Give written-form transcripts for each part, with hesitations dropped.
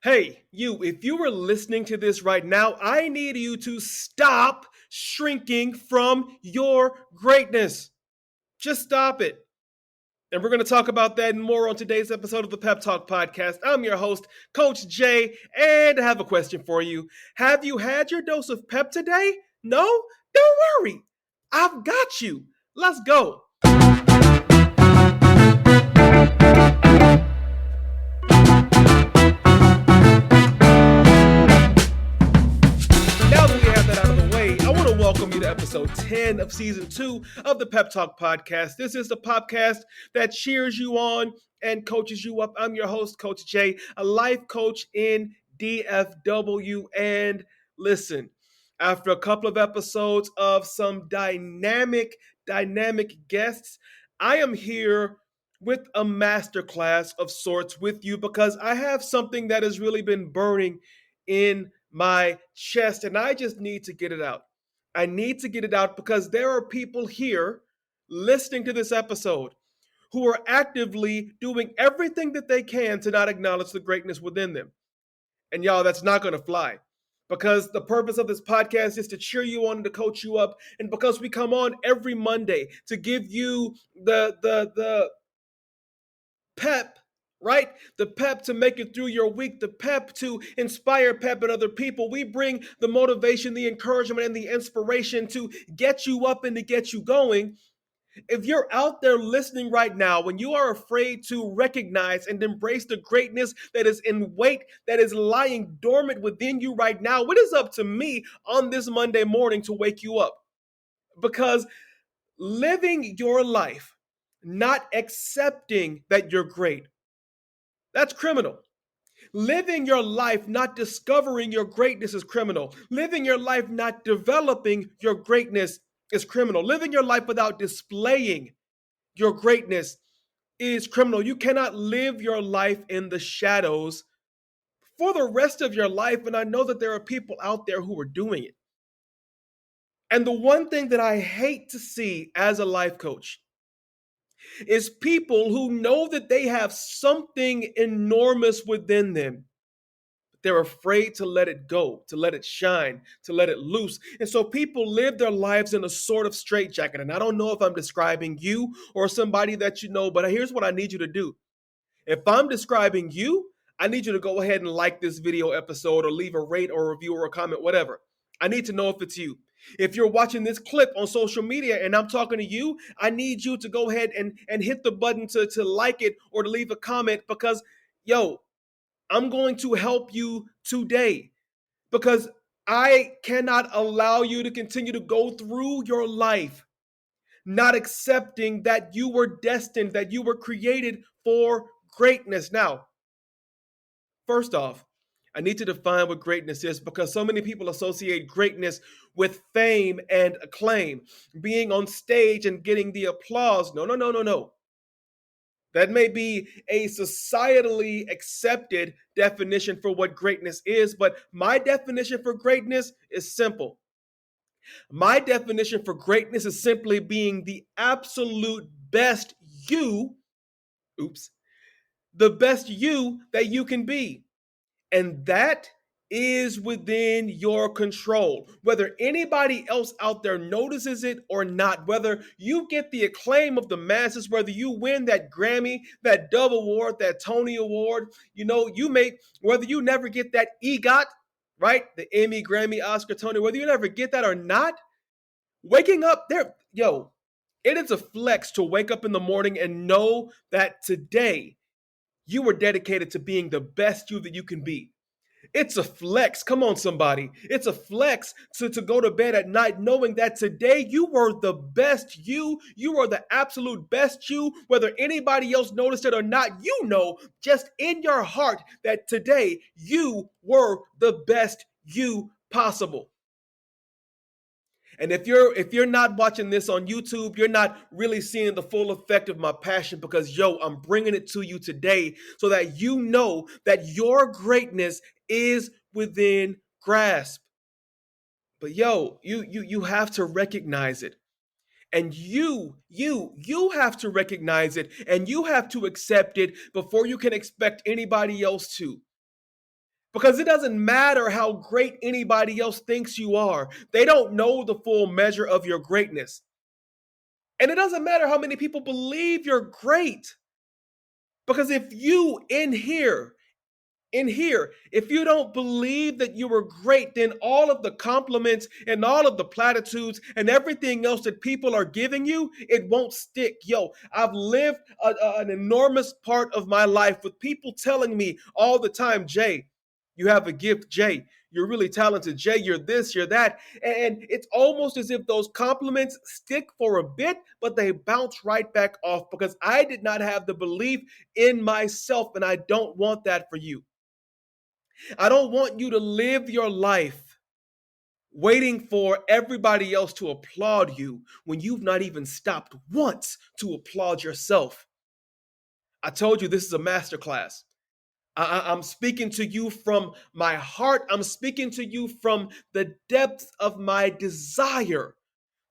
Hey, if you were listening to this right now, I need you to stop shrinking from your greatness. Just stop it. And we're going to talk about that and more on today's episode of the Pep Talk Podcast. I'm your host, Coach Jay, and I have a question for you. Have you had your dose of pep today? No? Don't worry. I've got you. Let's go. Now that we have that out of the way, I want to welcome you to episode 10 of season 2 of the Pep Talk Podcast. This is the podcast that cheers you on and coaches you up. I'm your host, Coach Jay, a life coach in DFW. And listen, after a couple of episodes of some dynamic guests, I am here with a masterclass of sorts with you because I have something that has really been burning in my chest and I just need to get it out. I need to get it out because there are people here listening to this episode who are actively doing everything that they can to not acknowledge the greatness within them. And y'all, that's not going to fly because the purpose of this podcast is to cheer you on and to coach you up. And because we come on every Monday to give you the pep, right? The pep to make it through your week, the pep to inspire pep in other people. We bring the motivation, the encouragement, and the inspiration to get you up and to get you going. If you're out there listening right now, when you are afraid to recognize and embrace the greatness that is in wait, that is lying dormant within you right now, it is up to me on this Monday morning to wake you up. Because living your life, not accepting that you're great, that's criminal. Living your life not discovering your greatness is criminal. Living your life not developing your greatness is criminal. Living your life without displaying your greatness is criminal. You cannot live your life in the shadows for the rest of your life. And I know that there are people out there who are doing it. And the one thing that I hate to see as a life coach is people who know that they have something enormous within them. They're afraid to let it go, to let it shine, to let it loose. And so people live their lives in a sort of straitjacket. And I don't know if I'm describing you or somebody that you know, but here's what I need you to do. If I'm describing you, I need you to go ahead and like this video episode or leave a rate or a review or a comment, whatever. I need to know if it's you. If you're watching this clip on social media and I'm talking to you, I need you to go ahead and hit the button to like it or to leave a comment because, I'm going to help you today because I cannot allow you to continue to go through your life not accepting that you were destined, that you were created for greatness. Now, first off, I need to define what greatness is because so many people associate greatness with fame and acclaim, being on stage and getting the applause. No. That may be a societally accepted definition for what greatness is, but my definition for greatness is simple. My definition for greatness is simply being the absolute best you, the best you that you can be. And that is within your control. Whether anybody else out there notices it or not, whether you get the acclaim of the masses, whether you win that Grammy, that Dove Award, that Tony Award, whether you never get that EGOT, right? The Emmy, Grammy, Oscar, Tony, whether you never get that or not, waking up there, it is a flex to wake up in the morning and know that today you were dedicated to being the best you that you can be. It's a flex. Come on, somebody. It's a flex to go to bed at night knowing that today you were the best you. You were the absolute best you. Whether anybody else noticed it or not, you know just in your heart that today you were the best you possible. And if you're not watching this on YouTube, you're not really seeing the full effect of my passion because I'm bringing it to you today so that you know that your greatness is within grasp. But you have to recognize it. And you have to recognize it and you have to accept it before you can expect anybody else to. Because it doesn't matter how great anybody else thinks you are. They don't know the full measure of your greatness. And it doesn't matter how many people believe you're great. Because if you if you don't believe that you were great, then all of the compliments and all of the platitudes and everything else that people are giving you, it won't stick. Yo, I've lived an enormous part of my life with people telling me all the time, Jay, you have a gift, Jay. You're really talented, Jay. You're this, you're that. And it's almost as if those compliments stick for a bit, but they bounce right back off because I did not have the belief in myself, and I don't want that for you. I don't want you to live your life waiting for everybody else to applaud you when you've not even stopped once to applaud yourself. I told you this is a masterclass. I'm speaking to you from my heart. I'm speaking to you from the depths of my desire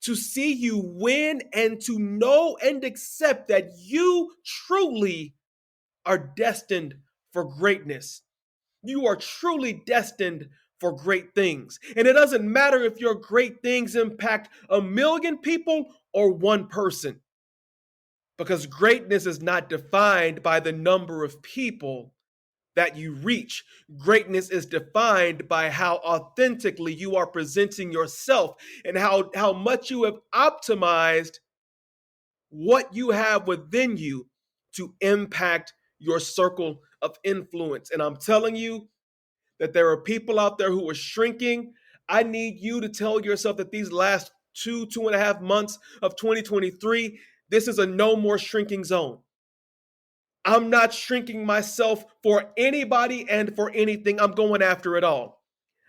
to see you win and to know and accept that you truly are destined for greatness. You are truly destined for great things. And it doesn't matter if your great things impact 1,000,000 people or one person, because greatness is not defined by the number of people that you reach. Greatness is defined by how authentically you are presenting yourself and how much you have optimized what you have within you to impact your circle of influence. And I'm telling you, that there are people out there who are shrinking. I need you to tell yourself that these last 2.5 months of 2023, this is a no more shrinking zone. I'm not shrinking myself for anybody and for anything. I'm going after it all.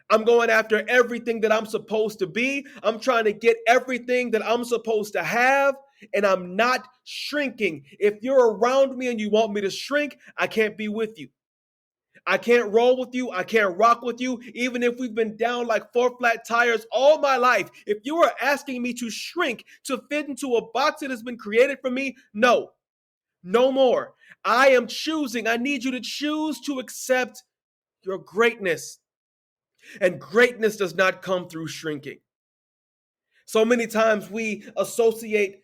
I'm going after everything that I'm supposed to be. I'm trying to get everything that I'm supposed to have, and I'm not shrinking. If you're around me and you want me to shrink, I can't be with you. I can't roll with you. I can't rock with you, even if we've been down like 4 flat tires all my life. If you are asking me to shrink to fit into a box that has been created for me, no, no more. I am choosing. I need you to choose to accept your greatness. And greatness does not come through shrinking. So many times we associate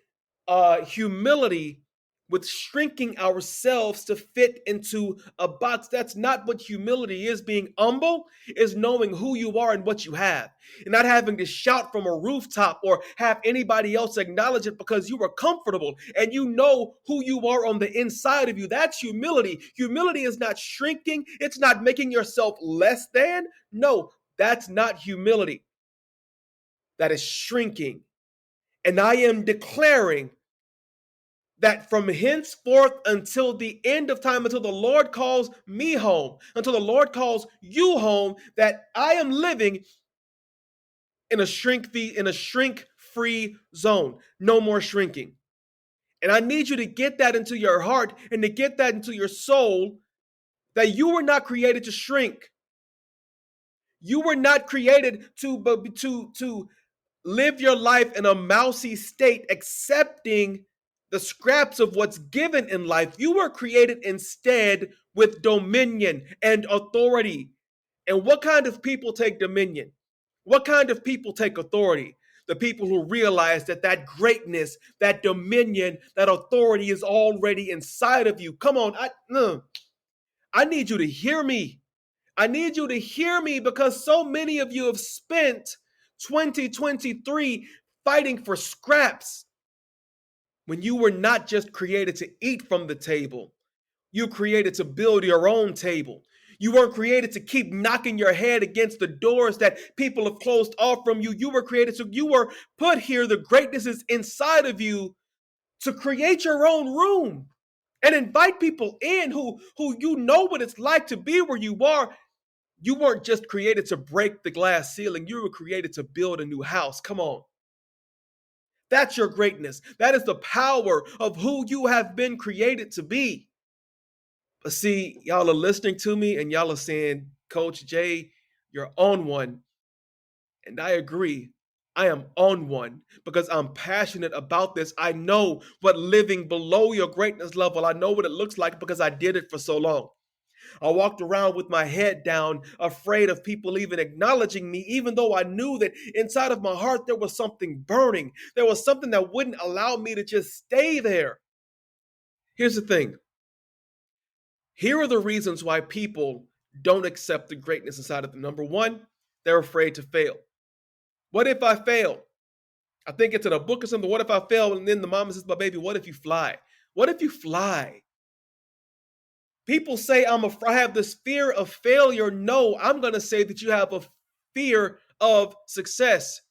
humility with shrinking ourselves to fit into a box. That's not what humility is. Being humble is knowing who you are and what you have, and not having to shout from a rooftop or have anybody else acknowledge it because you are comfortable and you know who you are on the inside of you. That's humility. Humility is not shrinking, it's not making yourself less than. No, that's not humility. That is shrinking. And I am declaring that from henceforth until the end of time, until the Lord calls me home, until the Lord calls you home, that I am living in a shrink-free zone. No more shrinking. And I need you to get that into your heart and to get that into your soul, that you were not created to shrink. You were not created to live your life in a mousy state, accepting the scraps of what's given in life. You were created instead with dominion and authority. And what kind of people take dominion? What kind of people take authority? The people who realize that that greatness, that dominion, that authority is already inside of you. Come on, I need you to hear me. I need you to hear me, because so many of you have spent 2023 fighting for scraps when you were not just created to eat from the table. You created to build your own table. You weren't created to keep knocking your head against the doors that people have closed off from you. You were put here. The greatness is inside of you to create your own room and invite people in who you know what it's like to be where you are. You weren't just created to break the glass ceiling. You were created to build a new house. Come on. That's your greatness. That is the power of who you have been created to be. But see, y'all are listening to me and y'all are saying, Coach Jay, you're on one. And I agree. I am on one because I'm passionate about this. I know what living below your greatness level, I know what it looks like because I did it for so long. I walked around with my head down, afraid of people even acknowledging me, even though I knew that inside of my heart there was something burning. There was something that wouldn't allow me to just stay there. Here's the thing. Here are the reasons why people don't accept the greatness inside of them. Number one, they're afraid to fail. What if I fail? I think it's in a book or something. What if I fail? And then the mama says, "My baby, what if you fly? What if you fly?" People say I have this fear of failure. No, I'm going to say that you have a fear of success.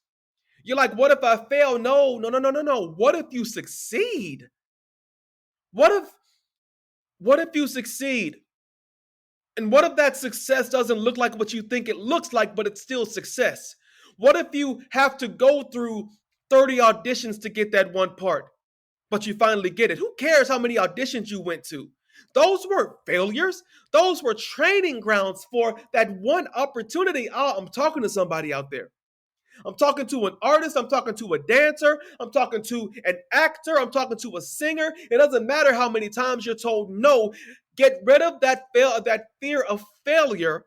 You're like, what if I fail? No, no, no, no, no, no. What if you succeed? What if you succeed? And what if that success doesn't look like what you think it looks like, but it's still success? What if you have to go through 30 auditions to get that one part, but you finally get it? Who cares how many auditions you went to? Those weren't failures. Those were training grounds for that one opportunity. Oh, I'm talking to somebody out there. I'm talking to an artist. I'm talking to a dancer. I'm talking to an actor. I'm talking to a singer. It doesn't matter how many times you're told no. Get rid of that fear of failure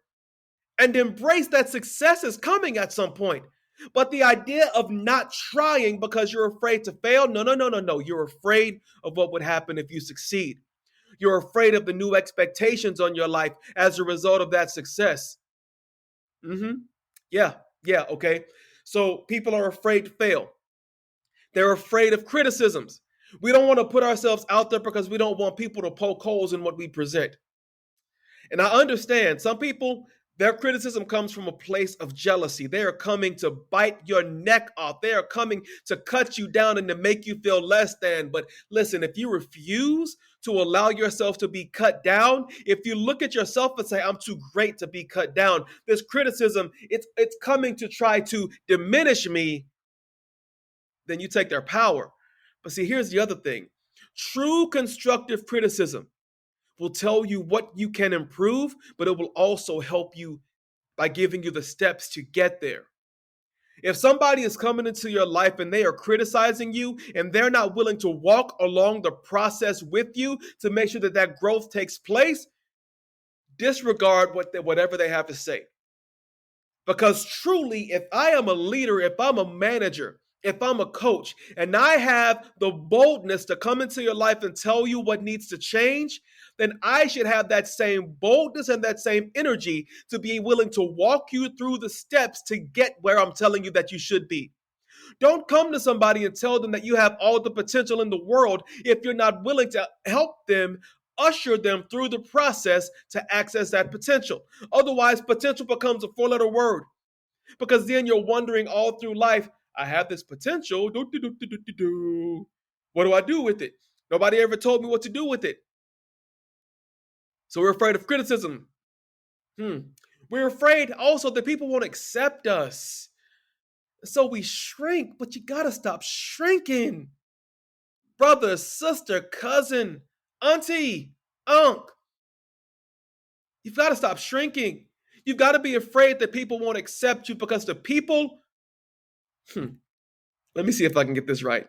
and embrace that success is coming at some point. But the idea of not trying because you're afraid to fail, no, no, no, no, no. You're afraid of what would happen if you succeed. You're afraid of the new expectations on your life as a result of that success. Yeah, okay. So people are afraid to fail. They're afraid of criticisms. We don't want to put ourselves out there because we don't want people to poke holes in what we present. And I understand some people, their criticism comes from a place of jealousy. They are coming to bite your neck off. They are coming to cut you down and to make you feel less than. But listen, if you refuse to allow yourself to be cut down, if you look at yourself and say, I'm too great to be cut down, this criticism, it's coming to try to diminish me, then you take their power. But see, here's the other thing. True constructive criticism will tell you what you can improve, but it will also help you by giving you the steps to get there. If somebody is coming into your life and they are criticizing you and they're not willing to walk along the process with you to make sure that that growth takes place, disregard whatever they have to say. Because truly, if I am a leader, if I'm a manager, if I'm a coach, and I have the boldness to come into your life and tell you what needs to change, then I should have that same boldness and that same energy to be willing to walk you through the steps to get where I'm telling you that you should be. Don't come to somebody and tell them that you have all the potential in the world if you're not willing to help them, usher them through the process to access that potential. Otherwise, potential becomes a four-letter word, because then you're wondering all through life, I have this potential. What do I do with it? Nobody ever told me what to do with it. So we're afraid of criticism. We're afraid also that people won't accept us. So we shrink, but you gotta stop shrinking. Brother, sister, cousin, auntie, unc. You've got to stop shrinking. You've got to be afraid that people won't accept you because the people, let me see if I can get this right.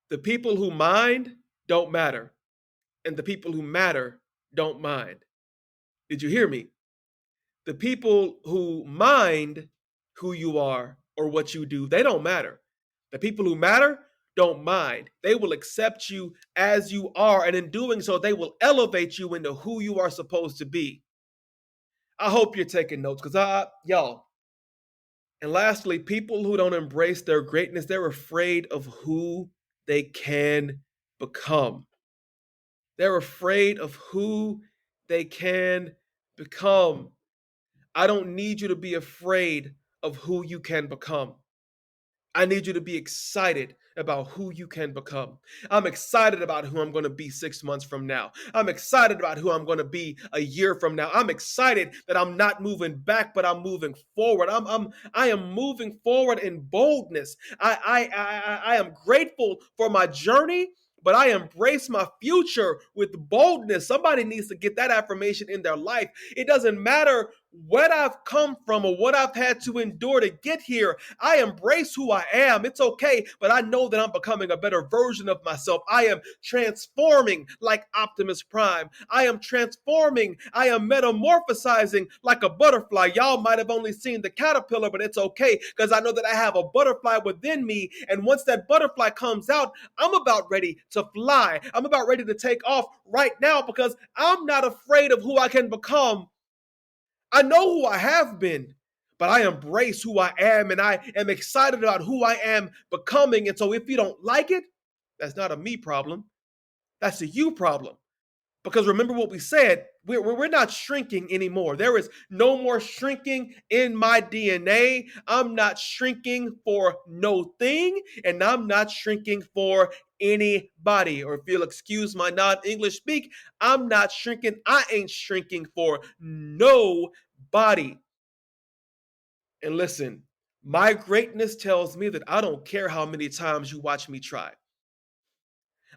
The people who mind don't matter, and the people who matter don't mind. Did you hear me? The people who mind who you are or what you do, they don't matter. The people who matter don't mind. They will accept you as you are, and in doing so, they will elevate you into who you are supposed to be. I hope you're taking notes, because y'all. And lastly, people who don't embrace their greatness, they're afraid of who they can become. They're afraid of who they can become. I don't need you to be afraid of who you can become. I need you to be excited about who you can become. I'm excited about who I'm going to be 6 months from now. I'm excited about who I'm going to be a year from now. I'm excited that I'm not moving back, but I'm moving forward. I am moving forward in boldness. I am grateful for my journey, but I embrace my future with boldness. Somebody needs to get that affirmation in their life. It doesn't matter what I've come from or what I've had to endure to get here. I embrace who I am. It's okay, but I know that I'm becoming a better version of myself. I am transforming like Optimus Prime. I am transforming. I am metamorphosizing like a butterfly. Y'all might have only seen the caterpillar, but it's okay because I know that I have a butterfly within me. And once that butterfly comes out, I'm about ready to fly. I'm about ready to take off right now because I'm not afraid of who I can become. I know who I have been, but I embrace who I am and I am excited about who I am becoming. And so if you don't like it, that's not a me problem. That's a you problem. Because remember what we said, we're not shrinking anymore. There is no more shrinking in my DNA. I'm not shrinking for no thing, and I'm not shrinking for anybody. Or if you'll excuse my non-English speak, I'm not shrinking. I ain't shrinking for nobody. And listen, my greatness tells me that I don't care how many times you watch me try.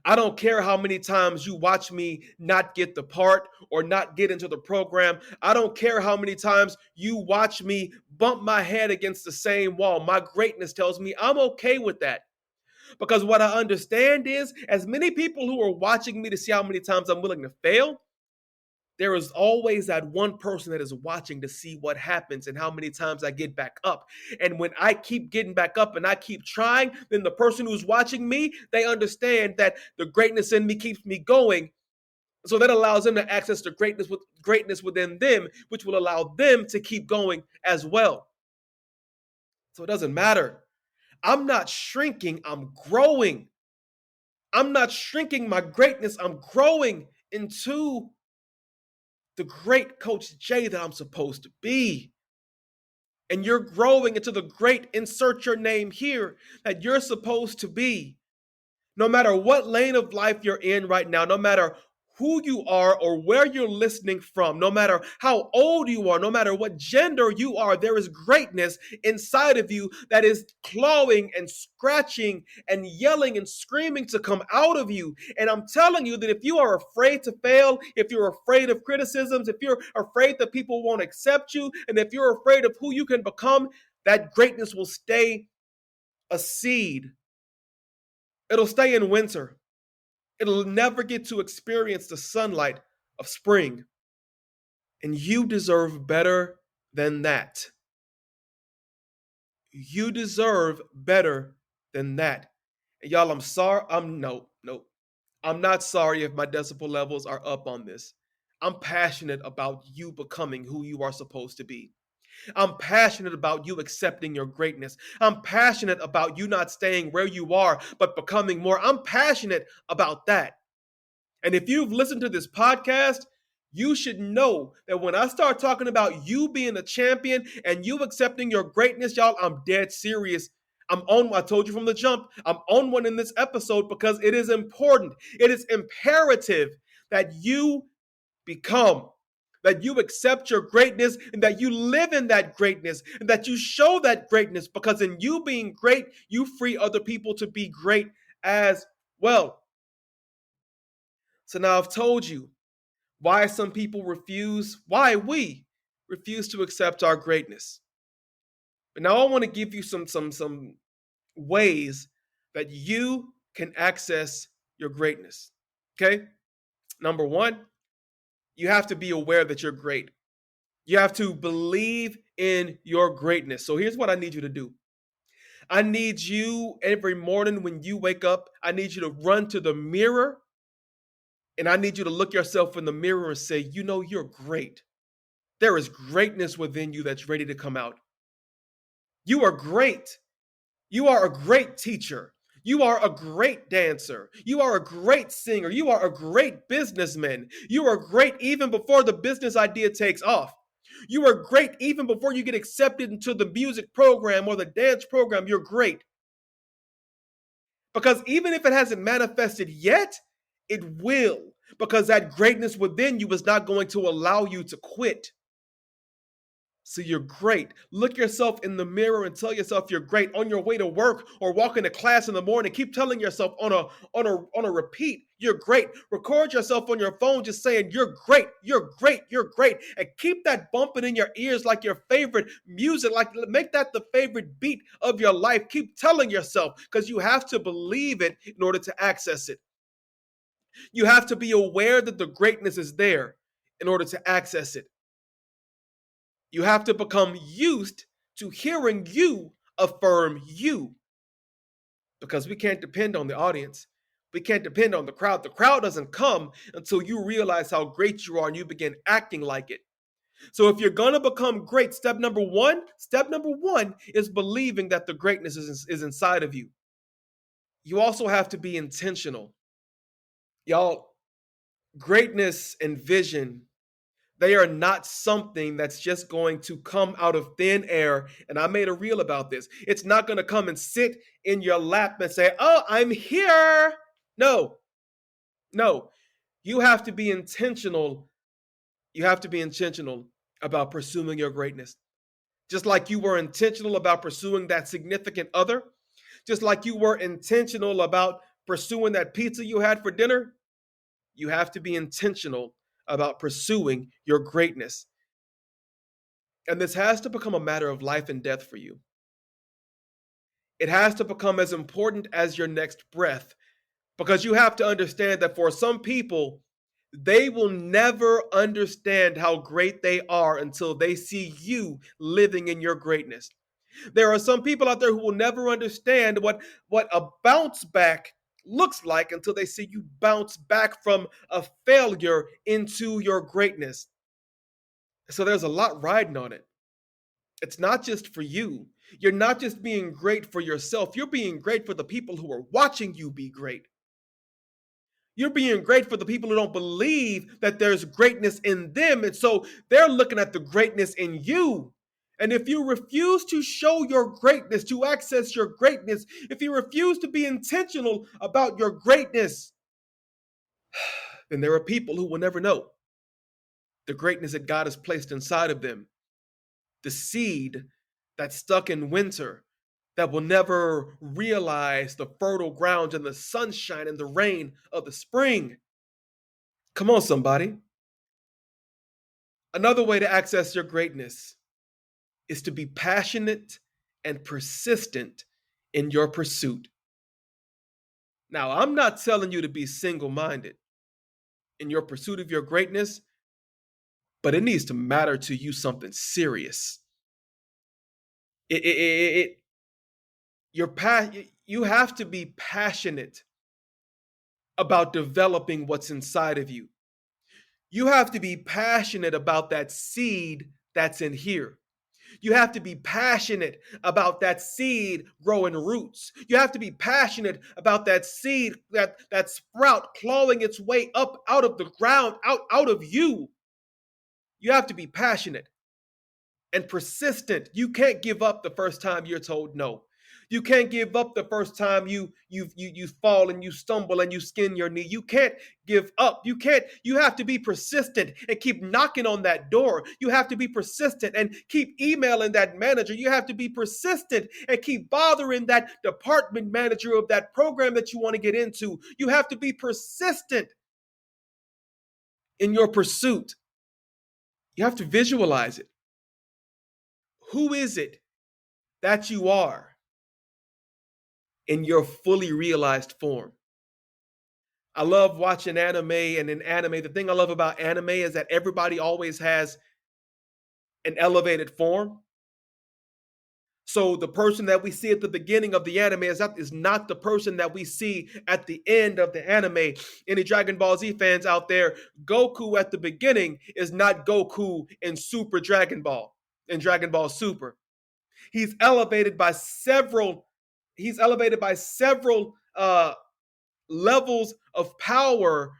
I don't care how many times you watch me not get the part or not get into the program. I don't care how many times you watch me bump my head against the same wall. My greatness tells me I'm okay with that. Because what I understand is, as many people who are watching me to see how many times I'm willing to fail, there is always that one person that is watching to see what happens and how many times I get back up. And when I keep getting back up and I keep trying, then the person who's watching me, they understand that the greatness in me keeps me going. So that allows them to access the greatness within them, which will allow them to keep going as well. So it doesn't matter. I'm not shrinking, I'm growing. I'm not shrinking my greatness, I'm growing into the great Coach J that I'm supposed to be. And you're growing into the great insert your name here that you're supposed to be. No matter what lane of life you're in right now, no matter who you are or where you're listening from, no matter how old you are, no matter what gender you are, there is greatness inside of you that is clawing and scratching and yelling and screaming to come out of you. And I'm telling you that if you are afraid to fail, if you're afraid of criticisms, if you're afraid that people won't accept you, and if you're afraid of who you can become, that greatness will stay a seed. It'll stay in winter. It'll never get to experience the sunlight of spring. And you deserve better than that. You deserve better than that. And y'all, I'm sorry. No. I'm not sorry if my decibel levels are up on this. I'm passionate about you becoming who you are supposed to be. I'm passionate about you accepting your greatness. I'm passionate about you not staying where you are, but becoming more. I'm passionate about that. And if you've listened to this podcast, you should know that when I start talking about you being a champion and you accepting your greatness, y'all, I'm dead serious. I told you from the jump, I'm on one in this episode because it is important. It is imperative that you become, that you accept your greatness and that you live in that greatness and that you show that greatness because in you being great, you free other people to be great as well. So now I've told you why why we refuse to accept our greatness. But now I want to give you some ways that you can access your greatness. Okay? Number one, you have to be aware that you're great. You have to believe in your greatness. So here's what I need you to do. I need you every morning when you wake up, I need you to run to the mirror and I need you to look yourself in the mirror and say, you know, you're great. There is greatness within you that's ready to come out. You are great. You are a great teacher. You are a great dancer. You are a great singer. You are a great businessman. You are great even before the business idea takes off. You are great even before you get accepted into the music program or the dance program. You're great. Because even if it hasn't manifested yet, it will. Because that greatness within you is not going to allow you to quit. So you're great. Look yourself in the mirror and tell yourself you're great on your way to work or walking to class in the morning. Keep telling yourself on a repeat, you're great. Record yourself on your phone just saying you're great, you're great, you're great. And keep that bumping in your ears like your favorite music, like make that the favorite beat of your life. Keep telling yourself because you have to believe it in order to access it. You have to be aware that the greatness is there in order to access it. You have to become used to hearing you affirm you because we can't depend on the audience. We can't depend on the crowd. The crowd doesn't come until you realize how great you are and you begin acting like it. So if you're going to become great, step number one is believing that the greatness is inside of you. You also have to be intentional. Y'all, greatness and vision, they are not something that's just going to come out of thin air. And I made a reel about this. It's not going to come and sit in your lap and say, oh, I'm here. No, no. You have to be intentional. You have to be intentional about pursuing your greatness. Just like you were intentional about pursuing that significant other, just like you were intentional about pursuing that pizza you had for dinner, you have to be intentional about pursuing your greatness. And this has to become a matter of life and death for you. It has to become as important as your next breath because you have to understand that for some people, they will never understand how great they are until they see you living in your greatness. There are some people out there who will never understand what a bounce back looks like until they see you bounce back from a failure into your greatness. So there's a lot riding on it. It's not just for you. You're not just being great for yourself. You're being great for the people who are watching you be great. You're being great for the people who don't believe that there's greatness in them. And so they're looking at the greatness in you. And if you refuse to show your greatness, to access your greatness, if you refuse to be intentional about your greatness, then there are people who will never know the greatness that God has placed inside of them. The seed that's stuck in winter that will never realize the fertile ground and the sunshine and the rain of the spring. Come on, somebody. Another way to access your greatness is to be passionate and persistent in your pursuit. Now, I'm not telling you to be single-minded in your pursuit of your greatness, but it needs to matter to you something serious. You have to be passionate about developing what's inside of you. You have to be passionate about that seed that's in here. You have to be passionate about that seed growing roots. You have to be passionate about that seed, that sprout clawing its way up out of the ground, out of you. You have to be passionate and persistent. You can't give up the first time you're told no. You can't give up the first time you fall and you stumble and you skin your knee. You can't give up. You have to be persistent and keep knocking on that door. You have to be persistent and keep emailing that manager. You have to be persistent and keep bothering that department manager of that program that you want to get into. You have to be persistent in your pursuit. You have to visualize it. Who is it that you are in your fully realized form? I love watching anime, and in anime, the thing I love about anime is that everybody always has an elevated form. So the person that we see at the beginning of the anime is not the person that we see at the end of the anime. Any Dragon Ball Z fans out there, Goku at the beginning is not Goku in Super Dragon Ball, in Dragon Ball Super. He's elevated by several levels of power.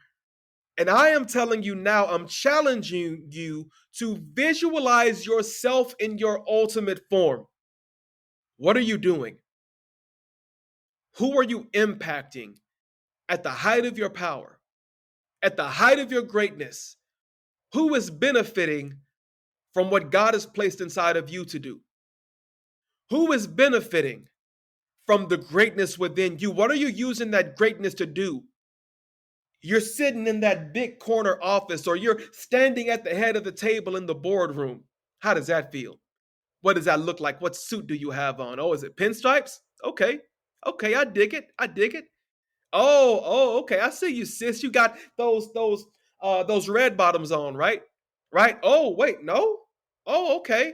And I am telling you now, I'm challenging you to visualize yourself in your ultimate form. What are you doing? Who are you impacting at the height of your power, at the height of your greatness? Who is benefiting from what God has placed inside of you to do? Who is benefiting from the greatness within you? What are you using that greatness to do? You're sitting in that big corner office, or you're standing at the head of the table in the boardroom. How does that feel? What does that look like? What suit do you have on? Oh, is it pinstripes? Okay. Okay, I dig it. I dig it. Oh, okay. I see you, sis. You got those red bottoms on, right? Right? Oh, wait, no. Oh, okay.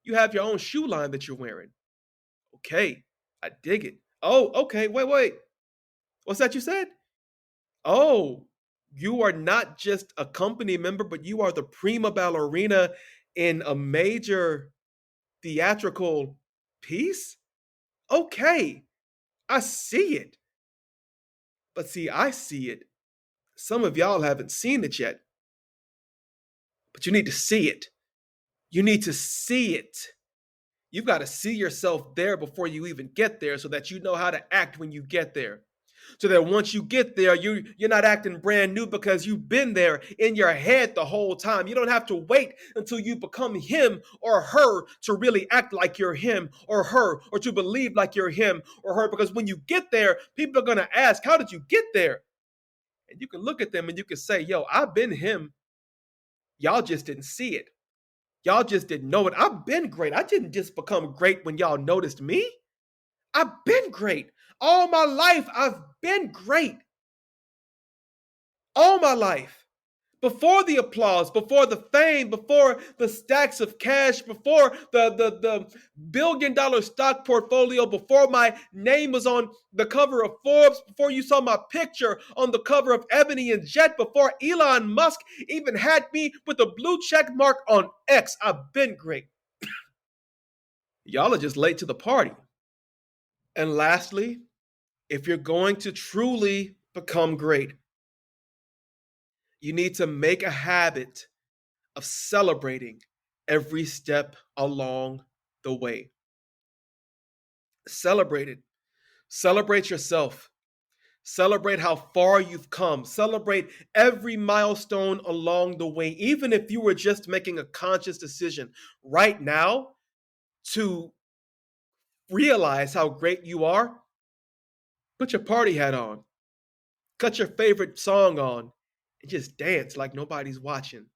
You have your own shoe line that you're wearing. Okay. I dig it. Oh, okay. Wait. What's that you said? Oh, you are not just a company member, but you are the prima ballerina in a major theatrical piece? Okay, I see it. But see, I see it. Some of y'all haven't seen it yet, but you need to see it. You need to see it. You've got to see yourself there before you even get there so that you know how to act when you get there. So that once you get there, you're not acting brand new because you've been there in your head the whole time. You don't have to wait until you become him or her to really act like you're him or her, or to believe like you're him or her. Because when you get there, people are going to ask, how did you get there? And you can look at them and you can say, yo, I've been him. Y'all just didn't see it. Y'all just didn't know it. I've been great. I didn't just become great when y'all noticed me. I've been great. All my life, I've been great. All my life. Before the applause, before the fame, before the stacks of cash, before the billion-dollar stock portfolio, before my name was on the cover of Forbes, before you saw my picture on the cover of Ebony and Jet, before Elon Musk even had me with a blue check mark on X, I've been great. Y'all are just late to the party. And lastly, if you're going to truly become great, you need to make a habit of celebrating every step along the way. Celebrate it. Celebrate yourself. Celebrate how far you've come. Celebrate every milestone along the way, even if you were just making a conscious decision right now to realize how great you are. Put your party hat on, cut your favorite song on, and just dance like nobody's watching.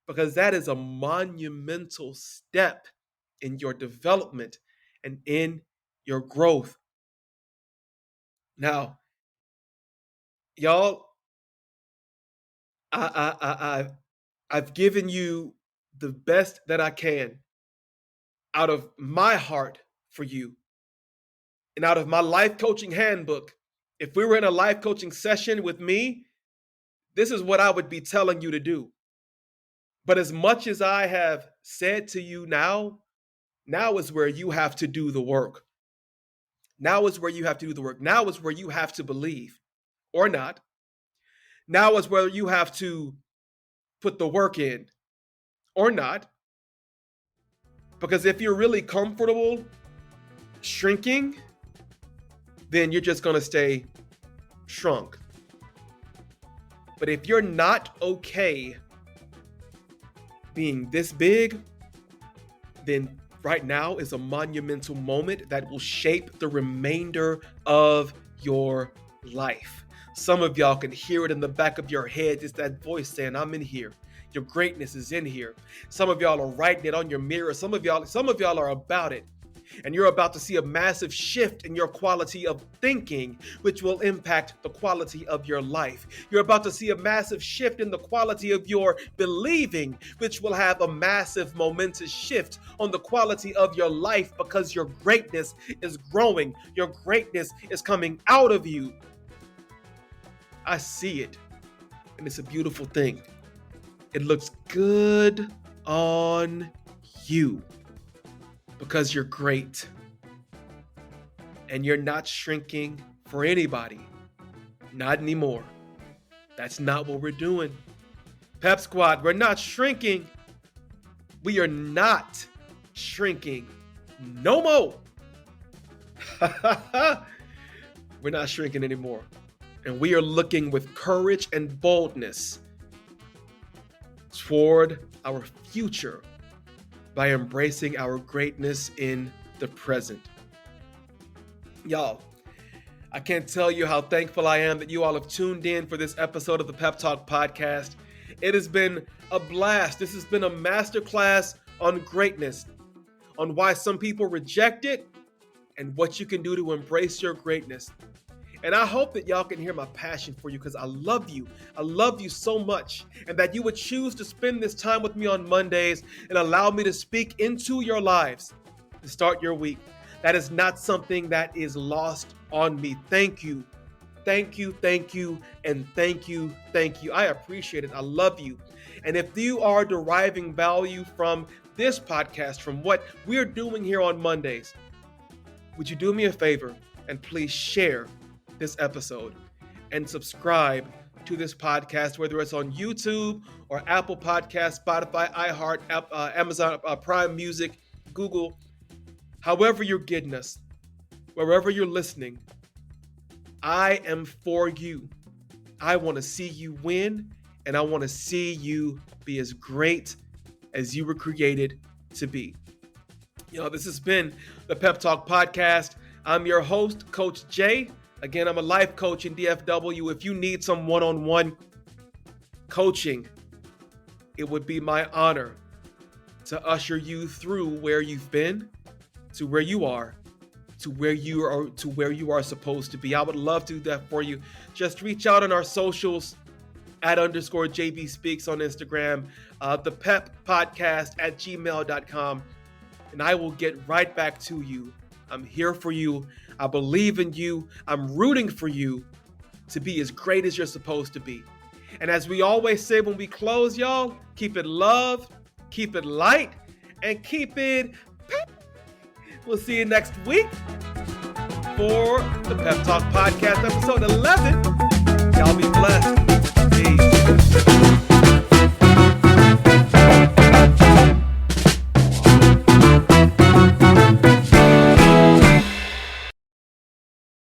Because that is a monumental step in your development and in your growth. Now, y'all, I've given you the best that I can out of my heart for you and out of my life coaching handbook. If we were in a life coaching session with me, this is what I would be telling you to do. But as much as I have said to you now is where you have to do the work. Now is where you have to do the work. Now is where you have to believe or not. Now is where you have to put the work in or not. Because if you're really comfortable shrinking, then you're just going to stay shrunk. But if you're not okay being this big, then right now is a monumental moment that will shape the remainder of your life. Some of y'all can hear it in the back of your head. It's that voice saying, I'm in here. Your greatness is in here. Some of y'all are writing it on your mirror. Some of y'all are about it. And you're about to see a massive shift in your quality of thinking, which will impact the quality of your life. You're about to see a massive shift in the quality of your believing, which will have a massive momentous shift on the quality of your life, because your greatness is growing. Your greatness is coming out of you. I see it, and it's a beautiful thing. It looks good on you. Because you're great and you're not shrinking for anybody. Not anymore. That's not what we're doing. Pep Squad, we're not shrinking. We are not shrinking no more. We're not shrinking anymore. And we are looking with courage and boldness toward our future by embracing our greatness in the present. Y'all, I can't tell you how thankful I am that you all have tuned in for this episode of the Pep Talk Podcast. It has been a blast. This has been a masterclass on greatness, on why some people reject it and what you can do to embrace your greatness. And I hope that y'all can hear my passion for you because I love you. I love you so much. And that you would choose to spend this time with me on Mondays and allow me to speak into your lives to start your week. That is not something that is lost on me. Thank you. Thank you, thank you, and thank you, thank you. I appreciate it. I love you. And if you are deriving value from this podcast, from what we're doing here on Mondays, would you do me a favor and please share this episode and subscribe to this podcast, whether it's on YouTube or Apple Podcasts, Spotify, iHeart, Amazon Prime Music, Google, however you're getting us, wherever you're listening. I am for you. I want to see you win, and I want to see you be as great as you were created to be. This has been the Pep Talk Podcast. I'm your host, Coach Jay. Again, I'm a life coach in DFW. If you need some one-on-one coaching, it would be my honor to usher you through where you've been, to where you are, to where you are supposed to be. I would love to do that for you. Just reach out on our socials @_JB Speaks on Instagram, the Pep Podcast @gmail.com, and I will get right back to you. I'm here for you. I believe in you. I'm rooting for you to be as great as you're supposed to be. And as we always say when we close, y'all, keep it love, keep it light, and keep it pep. We'll see you next week for the Pep Talk Podcast, episode 11.